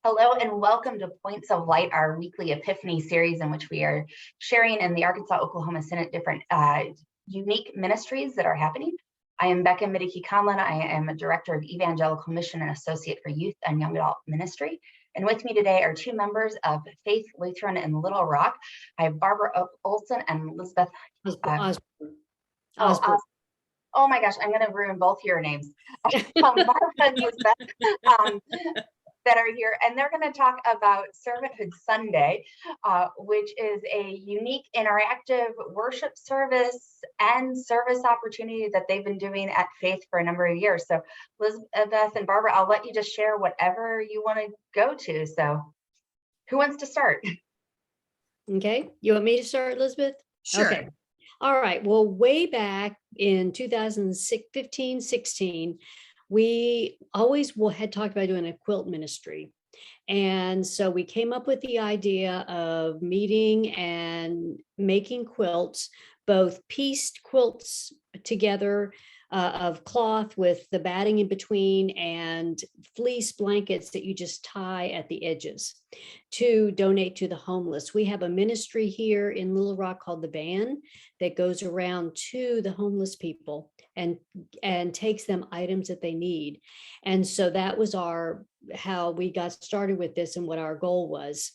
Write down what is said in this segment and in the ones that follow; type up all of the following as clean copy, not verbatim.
Hello and welcome to Points of Light, our weekly Epiphany series in which we are sharing in the Arkansas-Oklahoma Synod different unique ministries that are happening. I am Becca Midiki-Conlin. I am a Director of Evangelical Mission and Associate for Youth and Young Adult Ministry. And with me today are two members of Faith Lutheran in Little Rock. I have Barbara Olson and Elizabeth Osborne. Oh my gosh, I'm going to ruin both your names. Barbara and Elizabeth that are here, and they're going to talk about Servanthood Sunday, which is a unique interactive worship service and service opportunity that they've been doing at Faith for a number of years. So Elizabeth and Barbara, I'll let you just share whatever you want to go to. So who wants to start? Okay, you want me to start, Elizabeth? Sure. Okay. All right. Well, way back in 2015-16, we always had talked about doing a quilt ministry. And so we came up with the idea of meeting and making quilts, both pieced quilts together of cloth with the batting in between and fleece blankets that you just tie at the edges to donate to the homeless. We have a ministry here in Little Rock called the Band that goes around to the homeless people and takes them items that they need. And so that was how we got started with this and what our goal was.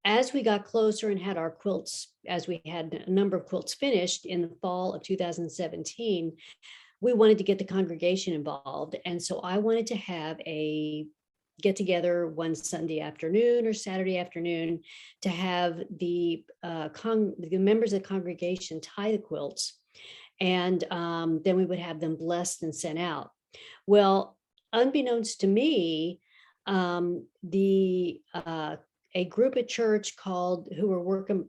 As we got closer and had our quilts, as we had a number of quilts finished in the fall of 2017, we wanted to get the congregation involved. And so I wanted to have a get together one Sunday afternoon or Saturday afternoon to have the members of the congregation tie the quilts. And then we would have them blessed and sent out. Well, unbeknownst to me, a group at church who were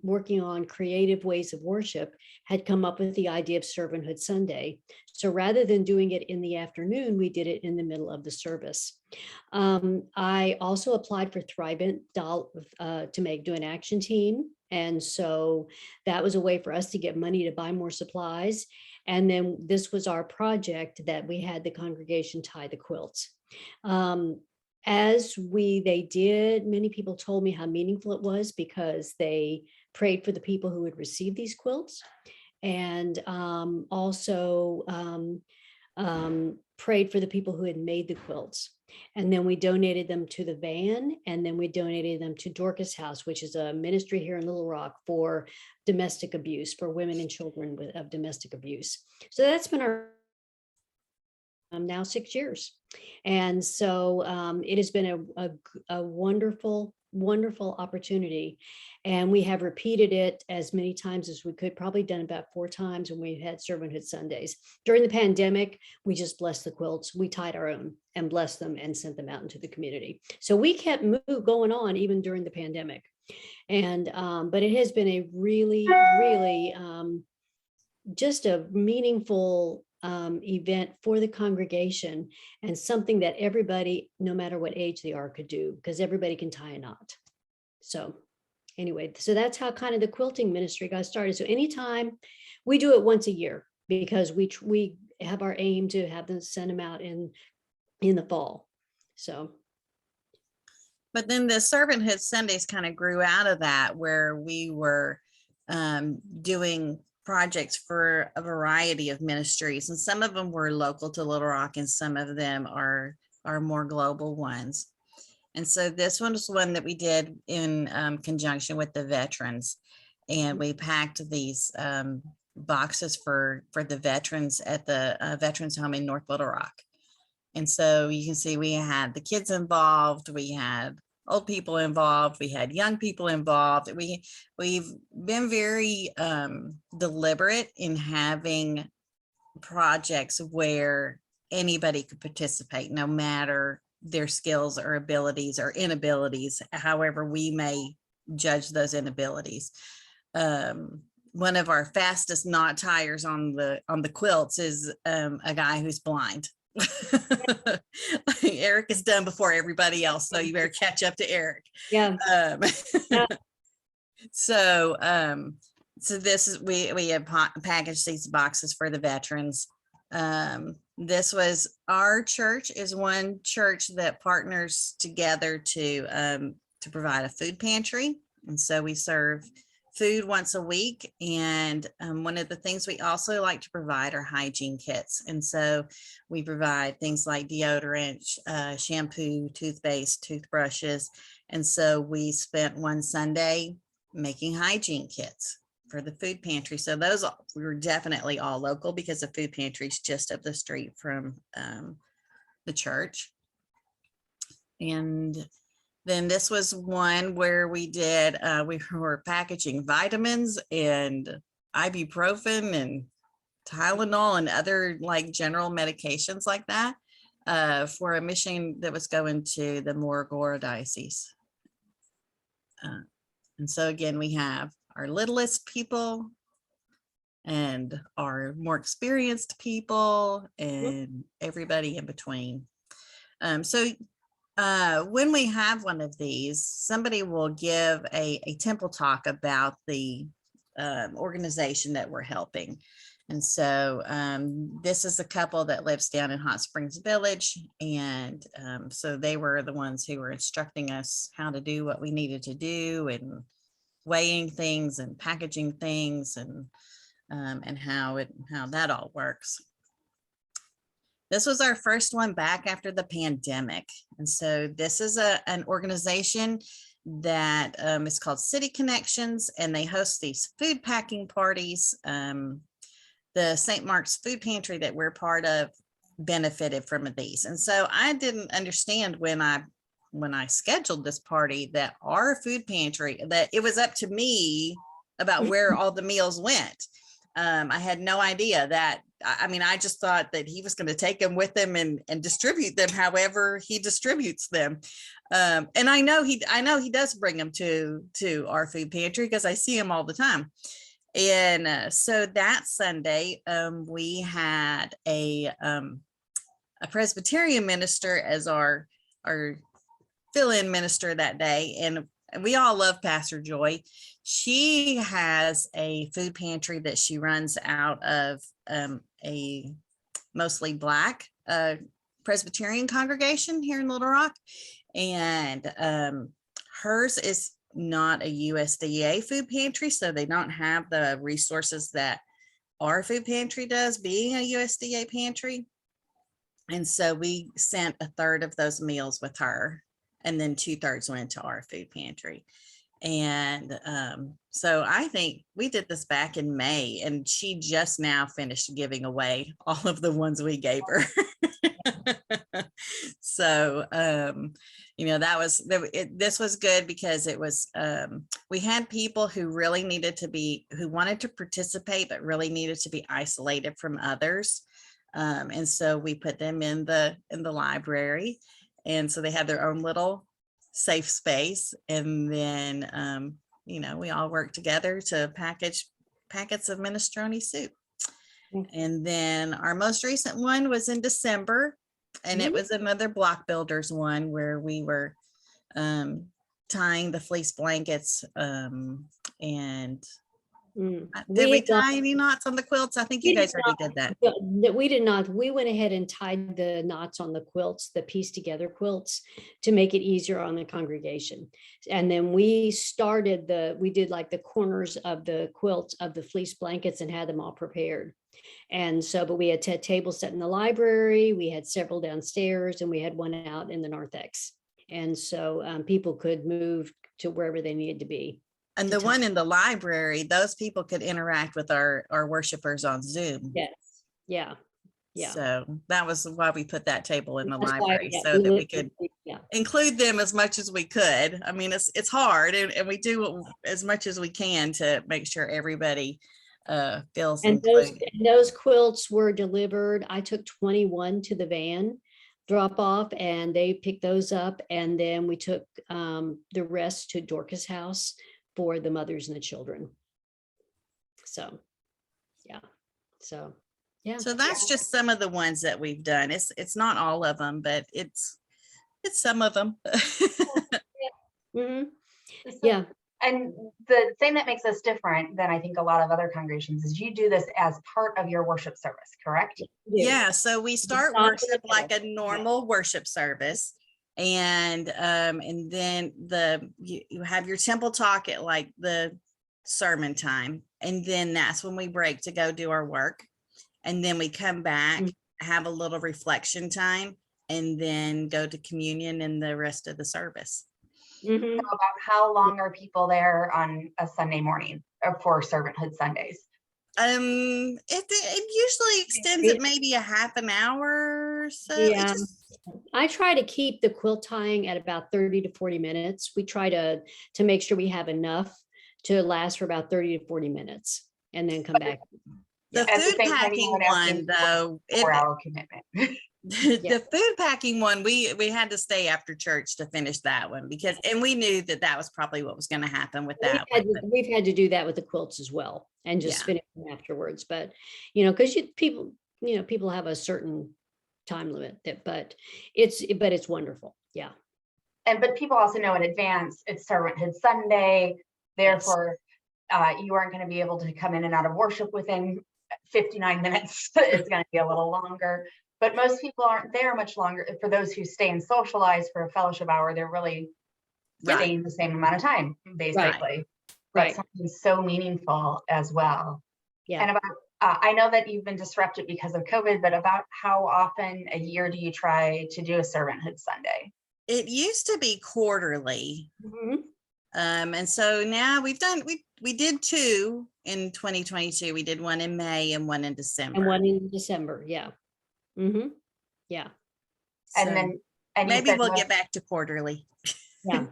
working on creative ways of worship had come up with the idea of Servanthood Sunday. So rather than doing it in the afternoon, we did it in the middle of the service. I also applied for Thrivent to do an action team. And so that was a way for us to get money to buy more supplies. And then this was our project that we had the congregation tie the quilts. They did, many people told me how meaningful it was because they prayed for the people who would receive these quilts and also prayed for the people who had made the quilts. And then we donated them to the van, and then we donated them to Dorcas House, which is a ministry here in Little Rock for domestic abuse, for women and children of domestic abuse. So that's been our now 6 years. And so it has been a wonderful, wonderful opportunity. And we have repeated it as many times as we could, probably done about 4 times when we've had Servanthood Sundays. During the pandemic, we just blessed the quilts. We tied our own and blessed them and sent them out into the community. So we kept going on even during the pandemic. And but it has been a really, really just a meaningful event for the congregation and something that everybody, no matter what age they are, could do because everybody can tie a knot. So anyway, so that's how kind of the quilting ministry got started. So anytime we do it once a year because we have our aim to have them send them out in the fall. So. But then the Servanthood Sundays kind of grew out of that, where we were doing projects for a variety of ministries, and some of them were local to Little Rock and some of them are more global ones. And so this one was one that we did in conjunction with the veterans, and we packed these boxes for the veterans at the veterans home in North Little Rock. And so you can see we had the kids involved, we had old people involved, we had young people involved. We've been very deliberate in having projects where anybody could participate, no matter their skills or abilities or inabilities, however we may judge those inabilities. One of our fastest knot tires on the quilts is a guy who's blind. Eric is done before everybody else, so you better catch up to Eric. Yeah. So this is we have packaged these boxes for the veterans. This was, our church is one church that partners together to provide a food pantry. And so we serve food once a week. And one of the things we also like to provide are hygiene kits. And so we provide things like deodorant, shampoo, toothpaste, toothbrushes. And so we spent one Sunday making hygiene kits for the food pantry. So those we were definitely all local because the food pantry is just up the street from the church. And then this was one where we were packaging vitamins and ibuprofen and Tylenol and other like general medications like that for a mission that was going to the Moragora Diocese. And so again, we have our littlest people and our more experienced people and everybody in between. When we have one of these, somebody will give a temple talk about the organization that we're helping. And so this is a couple that lives down in Hot Springs Village. And so they were the ones who were instructing us how to do what we needed to do and weighing things and packaging things and how that all works. This was our first one back after the pandemic. And so this is an organization that is called City Connections, and they host these food packing parties. The St. Mark's Food Pantry that we're part of benefited from these. And so I didn't understand when I scheduled this party that our food pantry, that it was up to me about where all the meals went. I had no idea that. I mean, I just thought that he was going to take them with him and distribute them however he distributes them. And I know he does bring them to our food pantry because I see him all the time. And so that Sunday, we had a Presbyterian minister as our fill-in minister that day. And we all love Pastor Joy. She has a food pantry that she runs out of a mostly Black Presbyterian congregation here in Little Rock. And hers is not a USDA food pantry, so they don't have the resources that our food pantry does, being a USDA pantry. And so we sent a third of those meals with her, and then 2/3 went to our food pantry. And so I think we did this back in May, and she just now finished giving away all of the ones we gave her. So, this was good because it was, we had people who really who wanted to participate, but really needed to be isolated from others. And so we put them in the library. And so they had their own little safe space. And then, we all worked together to package packets of minestrone soup. And then our most recent one was in December, and it was another block builders one where we were tying the fleece blankets. And did we tie any knots on the quilts? I think you guys already did that. We did not. We went ahead and tied the knots on the quilts, the piece together quilts, to make it easier on the congregation. And then we did like the corners of the quilts of the fleece blankets and had them all prepared. And so, but we had tables set in the library, we had several downstairs, and we had one out in the narthex. And so people could move to wherever they needed to be. And the one in the library, those people could interact with our worshipers on Zoom. Yes. Yeah. Yeah. So that was why we put that table in the library, so that we could include them as much as we could. I mean, it's hard, and we do as much as we can to make sure everybody feels included. Those quilts were delivered. I took 21 to the van drop off, and they picked those up. And then we took the rest to Dorcas house for the mothers and the children. So, yeah. So, yeah. So that's just some of the ones that we've done. It's not all of them, but it's some of them. Yeah. And the thing that makes us different than I think a lot of other congregations is you do this as part of your worship service, correct? Yeah, so we start not worship like a yeah. normal worship service. And then you have your temple talk at like the sermon time. And then that's when we break to go do our work. And then we come back, have a little reflection time, and then go to communion and the rest of the service. So about how long are people there on a Sunday morning for Servanthood Sundays? It usually extends it maybe a half an hour or so. Yeah. I try to keep the quilt tying at about 30 to 40 minutes. We try to make sure we have enough to last for about 30 to 40 minutes and then come back. The food packing one, though, 4-hour commitment. The food packing one, we had to stay after church to finish that one and we knew that was probably what was going to happen with that. We've had to do that with the quilts as well and just finish them afterwards. But, because people have a certain time limit but it's wonderful. Yeah. But people also know in advance it's Servanthood Sunday. Therefore, you aren't going to be able to come in and out of worship within 59 minutes. It's going to be a little longer. But most people aren't there much longer. For those who stay and socialize for a fellowship hour, they're really staying the same amount of time, basically. Right. Something so meaningful as well. Yeah. And about, I know that you've been disrupted because of COVID, but about how often a year do you try to do a Servanthood Sunday? It used to be quarterly. And so now we did 2 in 2022. We did one in May and one in December. Yeah. Yeah. And then maybe we'll get back to quarterly. Yeah.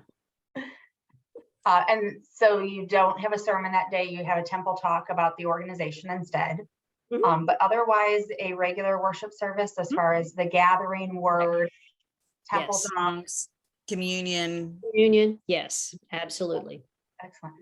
And so you don't have a sermon that day, you have a temple talk about the organization instead. But otherwise a regular worship service as far as the gathering word, temple songs, communion. Yes, absolutely. Excellent.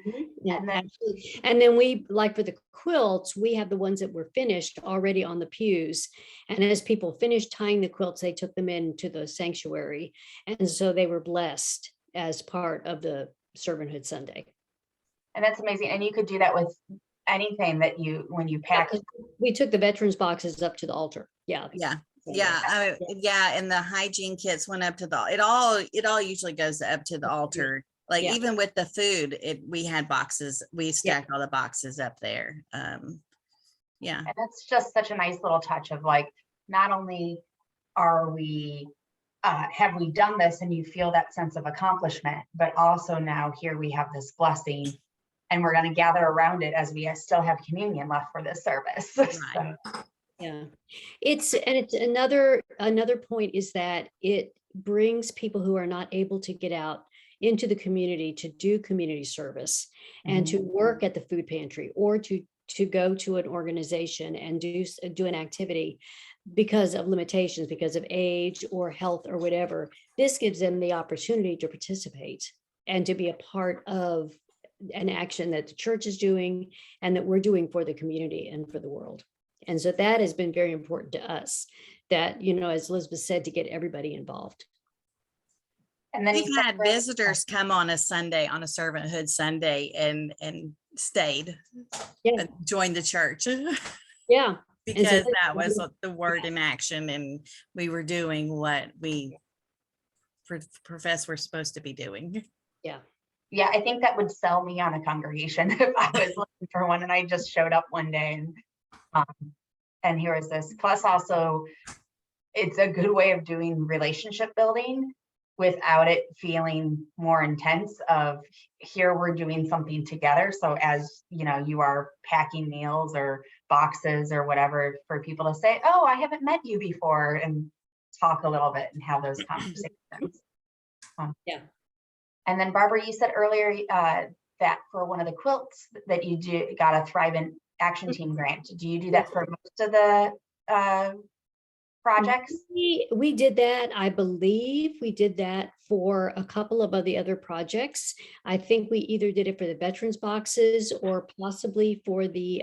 Yeah, absolutely. And then we, like for the quilts, we have the ones that were finished already on the pews. And as people finished tying the quilts, they took them into the sanctuary. And so they were blessed as part of the Servanthood Sunday. And that's amazing. And you could do that with anything that when you pack. We took the veterans boxes up to the altar. Yeah. And the hygiene kits went up to it all usually goes up to the altar. Like even with the food, we had boxes, we stacked all the boxes up there. And that's just such a nice little touch of like, not only are we, have we done this and you feel that sense of accomplishment, but also now here we have this blessing and we're going to gather around it as we still have communion left for this service. Right. Yeah. It's another point is that it brings people who are not able to get out into the community to do community service and to work at the food pantry or to go to an organization and do an activity because of limitations, because of age or health or whatever. This gives them the opportunity to participate and to be a part of an action that the church is doing and that we're doing for the community and for the world. And so that has been very important to us, that, as Elizabeth said, to get everybody involved. And then we've had visitors come on a Sunday, on a Servanthood Sunday and stayed and joined the church. Yeah. Because that was the word in action and we were doing what we profess we're supposed to be doing. Yeah. Yeah, I think that would sell me on a congregation if I was looking for one and I just showed up one day and here is this. Plus also, it's a good way of doing relationship building without it feeling more intense of here we're doing something together. So as you are packing meals or boxes or whatever for people to say, oh, I haven't met you before, and talk a little bit and have those conversations. And then Barbara, you said earlier that for one of the quilts that you got a Thrive in Action Team grant. Do you do that for most of the projects? We did that. I believe we did that for a couple of the other projects. I think we either did it for the veterans boxes or possibly for the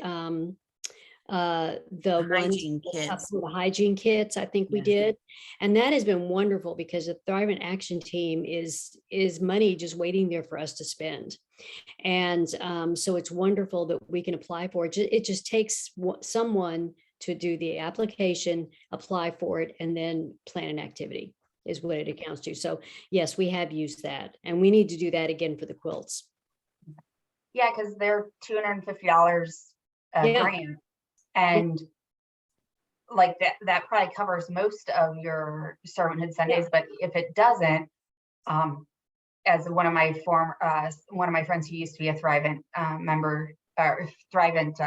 hygiene kits. The hygiene kits, I think we did. And that has been wonderful because the Thrive in Action Team is money just waiting there for us to spend. And so it's wonderful that we can apply for it. It just takes someone to do the application, apply for it, and then plan an activity is what it accounts to. So yes, we have used that, and we need to do that again for the quilts. Yeah, because they're $250 a Yeah. grant, and like that probably covers most of your Servanthood Sundays. But if it doesn't, as one of my friends who used to be a Thrivent member or Thrivent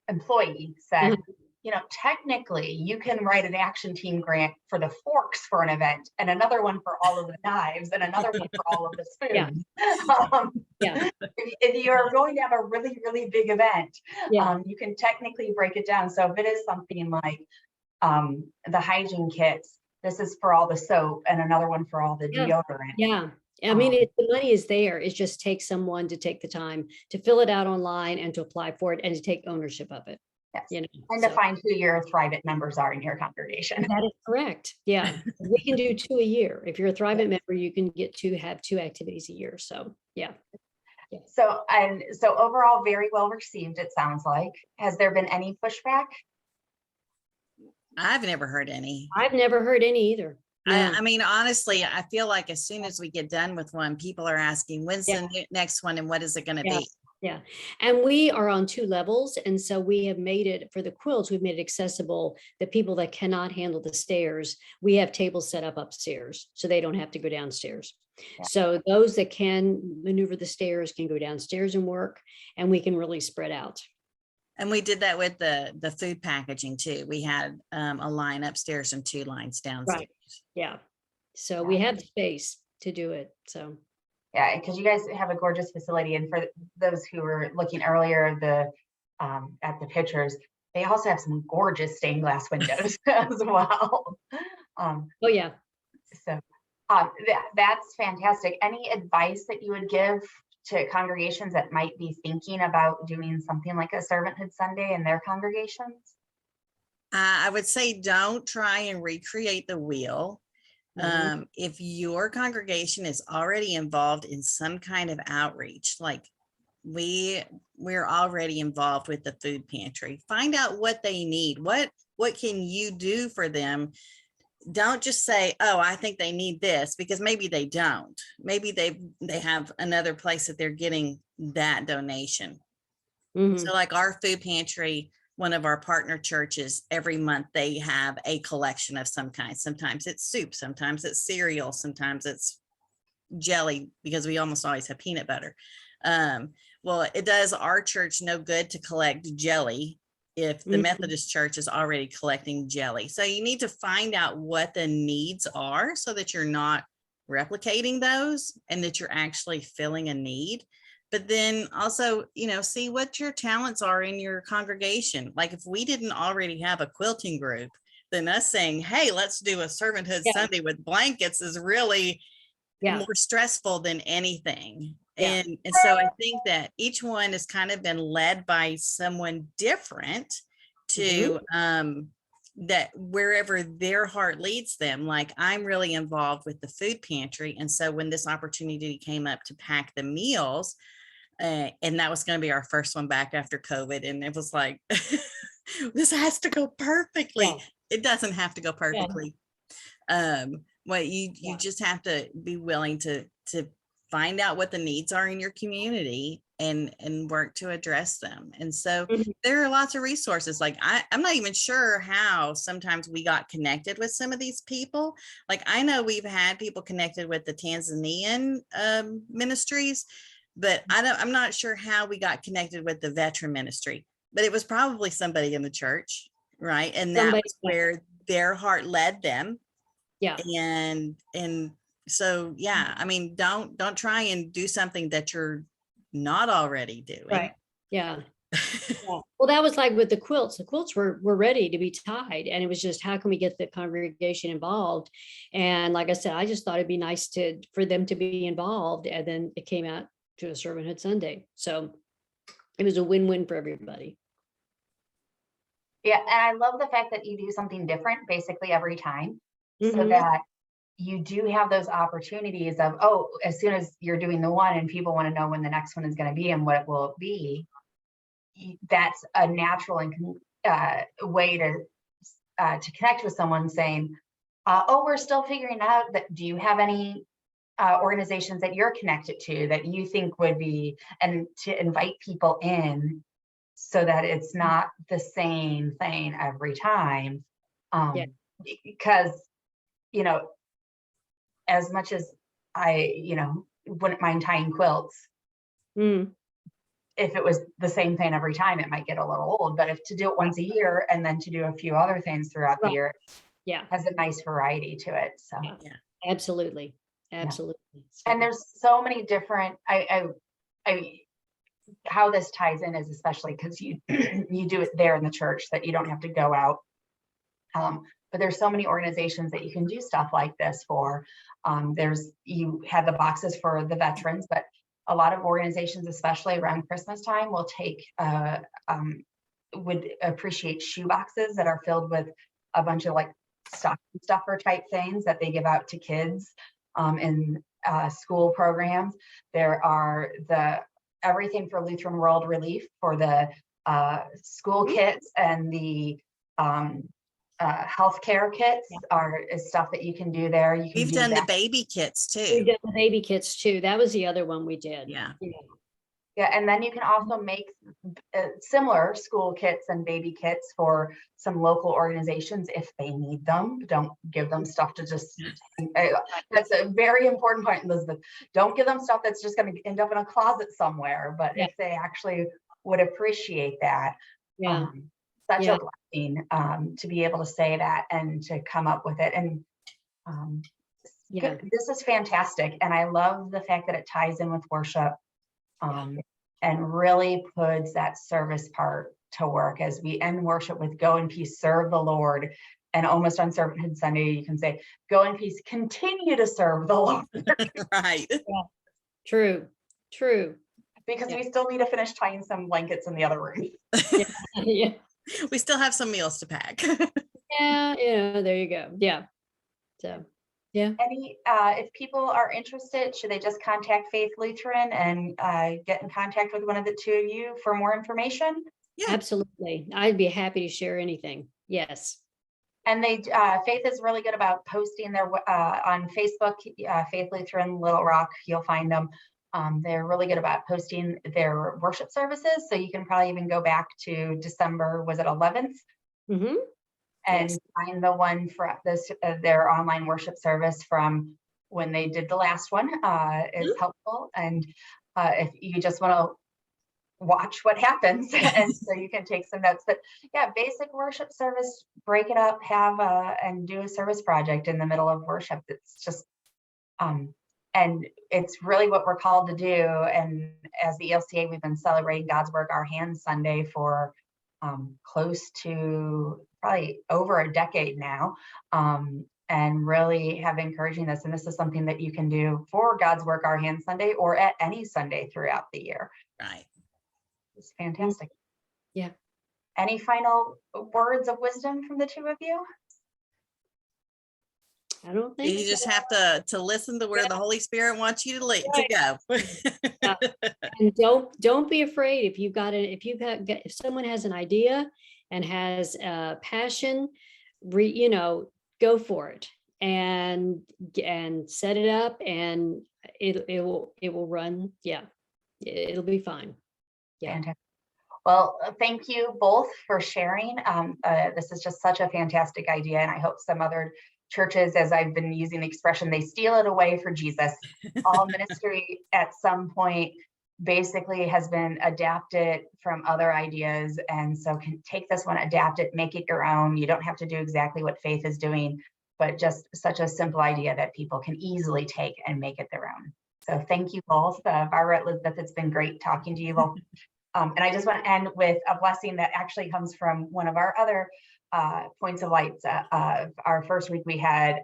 employee said, technically you can write an action team grant for the forks for an event, and another one for all of the knives, and another one for all of the spoons. If you're going to have a really, really big event, you can technically break it down. So if it is something like the hygiene kits, this is for all the soap, and another one for all the deodorant. Yeah. I mean, the money is there. It just takes someone to take the time to fill it out online and to apply for it and to take ownership of it. Yes. And to find who your Thrivent members are in your congregation. That is correct. Yeah. We can do 2 a year. If you're a Thrivent member, you can have 2 activities a year. So yeah. So overall, very well received, it sounds like. Has there been any pushback? I've never heard any. I've never heard any either. I mean, honestly, I feel like as soon as we get done with one, people are asking, when's the next one and what is it going to be? Yeah. And we are on 2 levels. And so we have made it for the quilts, we've made it accessible. The people that cannot handle the stairs, we have tables set up upstairs so they don't have to go downstairs. So those that can maneuver the stairs can go downstairs and work, and we can really spread out. And we did that with the food packaging too. We had a line upstairs and 2 lines downstairs. Right. Yeah. So we have the space to do it. So. Yeah, because you guys have a gorgeous facility. And for those who were looking earlier, at the pictures, they also have some gorgeous stained glass windows as well. Oh yeah. So that's fantastic. Any advice that you would give to congregations that might be thinking about doing something like a Servanthood Sunday in their congregations? I would say don't try and recreate the wheel. If your congregation is already involved in some kind of outreach, like we're already involved with the food pantry, find out what they need. What can you do for them? Don't just say, oh, I think they need this, because maybe they don't. Maybe they have another place that they're getting that donation. So like our food pantry, one of our partner churches, every month they have a collection of some kind. Sometimes it's soup, sometimes it's cereal, sometimes it's jelly, because we almost always have peanut butter. Well, it does our church no good to collect jelly if the Methodist church is already collecting jelly. So you need to find out what the needs are so that you're not replicating those and that you're actually filling a need. But then also, see what your talents are in your congregation. Like if we didn't already have a quilting group, then us saying, hey, let's do a Servanthood Sunday with blankets is really more stressful than anything. And so I think that each one has kind of been led by someone different to that wherever their heart leads them. Like I'm really involved with the food pantry. And so when this opportunity came up to pack the meals, and that was going to be our first one back after COVID. And it was like, this has to go perfectly. Yeah. It doesn't have to go perfectly. Yeah. Well, you just have to be willing to find out what the needs are in your community and work to address them. And so there are lots of resources. Like I'm not even sure how sometimes we got connected with some of these people. Like I know we've had people connected with the Tanzanian ministries, but I'm not sure how we got connected with the veteran ministry, but it was probably somebody in the church, right? And that was where their heart led them. Yeah. And so, yeah, I mean, don't try and do something that you're not already doing. Right. Yeah. Well, that was like with the quilts. The quilts were ready to be tied, and it was just, how can we get the congregation involved? And like I said, I just thought it'd be nice for them to be involved. And then it came out to a Servanthood Sunday. So it was a win-win for everybody. Yeah. And I love the fact that you do something different basically every time, so that you do have those opportunities of, oh, as soon as you're doing the one and people want to know when the next one is going to be and what it will be, that's a natural and way to connect with someone saying, oh, we're still figuring out that. Do you have any organizations that you're connected to that you think would be, and to invite people in so that it's not the same thing every time. Yeah. Because, you know, as much as I, wouldn't mind tying quilts, Mm, if it was the same thing every time, it might get a little old. But if to do it once a year and then to do a few other things throughout the Right. year, yeah, has a nice variety to it. So absolutely. Absolutely. and there's so many different, how this ties in is especially because you you do it there in the church, that you don't have to go out. But there's so many organizations that you can do stuff like this for. You have the boxes for the veterans, but a lot of organizations, especially around Christmas time, will take would appreciate shoe boxes that are filled with a bunch of like stocking stuffer type things that they give out to kids in school programs. There are everything for Lutheran World Relief for the school kits, and the healthcare kits is stuff that you can do there. You can We've do done the that. baby kits We too. did the baby kits too. That was the other one we did. Yeah. Yeah, and then you can also make similar school kits and baby kits for some local organizations if they need them. Don't give them stuff to just, that's a very important point, Elizabeth. Don't give them stuff that's just going to end up in a closet somewhere, but if they actually would appreciate that, such a blessing to be able to say that and to come up with it. And this is fantastic. And I love the fact that it ties in with worship. And really puts that service part to work as we end worship with go in peace, serve the Lord. And almost on Servanthood Sunday, you can say, go in peace, continue to serve the Lord. Right. True. Because we still need to finish tying some blankets in the other room. Yeah. We still have some meals to pack. There you go. Yeah. So, yeah. If people are interested, should they just contact Faith Lutheran and get in contact with one of the two of you for more information? Yeah, absolutely. I'd be happy to share anything. Yes. And Faith is really good about posting their on Facebook, Faith Lutheran Little Rock. You'll find them. They're really good about posting their worship services. So you can probably even go back to December, was it 11th? Mm-hmm. And find the one for this, their online worship service from when they did the last one is helpful. And if you just want to watch what happens, and so you can take some notes. But yeah, basic worship service, break it up, and do a service project in the middle of worship. It's just, and it's really what we're called to do. And as the ELCA, we've been celebrating God's Work Our Hands Sunday for close to probably over a decade now, and really have encouraging this. And this is something that you can do for God's Work Our Hands Sunday or at any Sunday throughout the year. right. It's fantastic. Yeah. Any final words of wisdom from the two of you? I don't think You just have to listen to where the Holy Spirit wants you to go. And don't be afraid if someone has an idea and has a passion, go for it and set it up, and it will run. Yeah, it'll be fine. Yeah. Fantastic. Well, thank you both for sharing. This is just such a fantastic idea, and I hope some other churches, as I've been using the expression, they steal it away for Jesus. All ministry at some point basically has been adapted from other ideas, and so can take this one, adapt it, make it your own. You don't have to do exactly what Faith is doing, but just such a simple idea that people can easily take and make it their own. So thank you both. Barbara, Elizabeth, it's been great talking to you both. And I just want to end with a blessing that actually comes from one of our other points of lights. Our first week, we had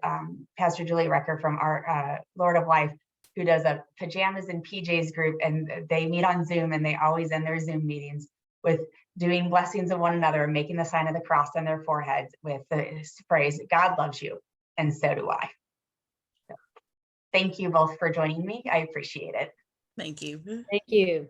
Pastor Julie Recker from our Lord of Life, who does a pajamas and PJs group, and they meet on Zoom, and they always end their Zoom meetings with doing blessings of one another, making the sign of the cross on their foreheads with the phrase, God loves you, and so do I. thank you both for joining me. I appreciate it. Thank you. Thank you.